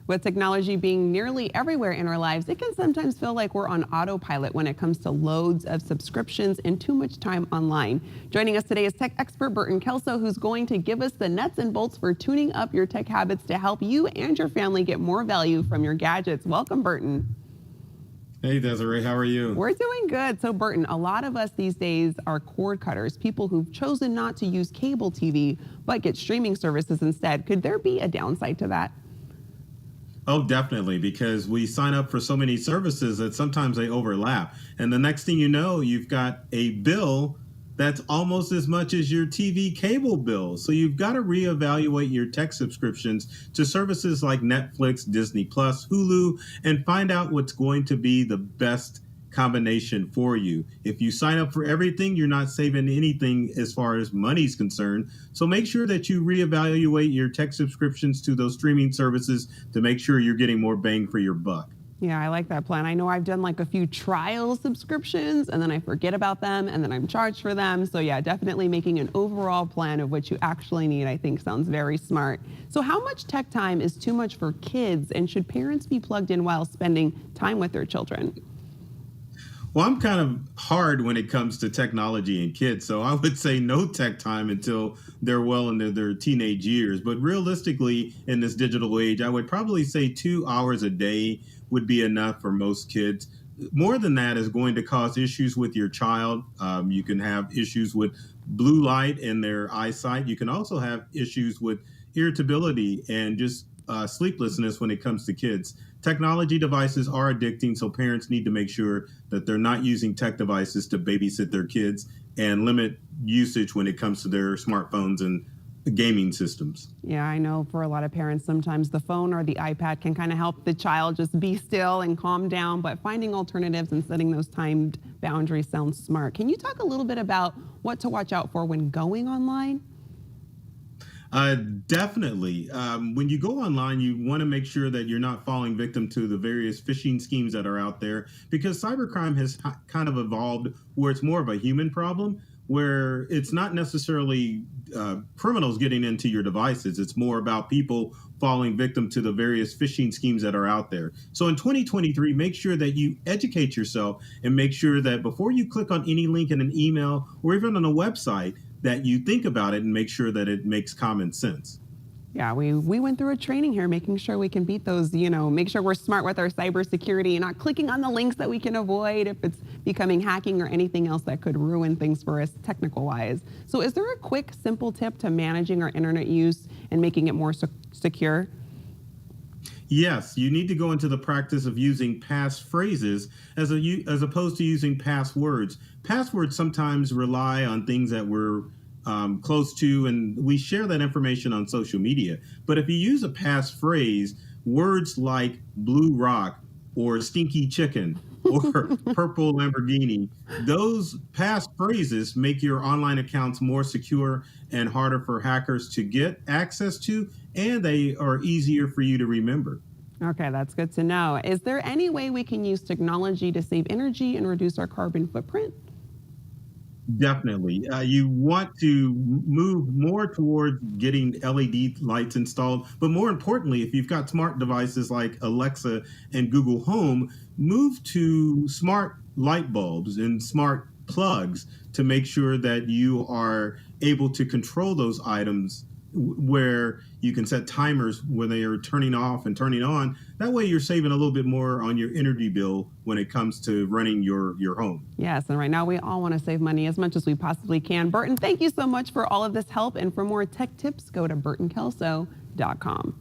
With technology being nearly everywhere in our lives, it can sometimes feel like we're on autopilot when it comes to loads of subscriptions and too much time online. Joining us today is tech expert Burton Kelso, who's going to give us the nuts and bolts for tuning up your tech habits to help you and your family get more value from your gadgets. Welcome, Burton. Hey, Desiree, how are you? We're doing good. So, Burton, a lot of us these days are cord cutters, people who've chosen not to use cable TV, but get streaming services instead. Could there be a downside to that? Oh, definitely, because we sign up for so many services that sometimes they overlap. And the next thing you know, you've got a bill that's almost as much as your TV cable bill. So you've got to reevaluate your tech subscriptions to services like Netflix, Disney Plus, Hulu, and find out what's going to be the best combination for you. If you sign up for everything, you're not saving anything as far as money's concerned. So make sure that you reevaluate your tech subscriptions to those streaming services to make sure you're getting more bang for your buck. Yeah, I like that plan. I know I've done like a few trial subscriptions and then I forget about them and then I'm charged for them. So yeah, definitely making an overall plan of what you actually need, I think sounds very smart. So how much tech time is too much for kids, and should parents be plugged in while spending time with their children? Well, I'm kind of hard when it comes to technology and kids, so I would say no tech time until they're well into their teenage years. But realistically, in this digital age, I would probably say 2 hours a day would be enough for most kids. More than that is going to cause issues with your child. You can have issues with blue light in their eyesight. You can also have issues with irritability and just sleeplessness when it comes to kids. Technology devices are addicting, so parents need to make sure that they're not using tech devices to babysit their kids and limit usage when it comes to their smartphones and gaming systems. Yeah, I know for a lot of parents, sometimes the phone or the iPad can kind of help the child just be still and calm down, but finding alternatives and setting those timed boundaries sounds smart. Can you talk a little bit about what to watch out for when going online? Definitely. When you go online, you want to make sure that you're not falling victim to the various phishing schemes that are out there, because cybercrime has kind of evolved where it's more of a human problem, where it's not necessarily criminals getting into your devices. It's more about people falling victim to the various phishing schemes that are out there. So in 2023, make sure that you educate yourself and make sure that before you click on any link in an email or even on a website, that you think about it and make sure that it makes common sense. Yeah, we went through a training here, making sure we can beat those, make sure we're smart with our cybersecurity and not clicking on the links that we can avoid if it's becoming hacking or anything else that could ruin things for us technical wise. So is there a quick, simple tip to managing our internet use and making it more secure? Yes, you need to go into the practice of using passphrases as opposed to using passwords. Passwords sometimes rely on things that we're close to, and we share that information on social media. But if you use a passphrase, words like blue rock or stinky chicken or purple Lamborghini, those passphrases make your online accounts more secure and harder for hackers to get access to, and they are easier for you to remember. Okay, that's good to know. Is there any way we can use technology to save energy and reduce our carbon footprint? Definitely. You want to move more towards getting LED lights installed. But more importantly, if you've got smart devices like Alexa and Google Home, move to smart light bulbs and smart plugs to make sure that you are able to control those items where you can set timers when they are turning off and turning on. That way you're saving a little bit more on your energy bill when it comes to running your home. Yes, and right now we all want to save money as much as we possibly can. Burton, thank you so much for all of this help. And for more tech tips, go to burtonkelso.com.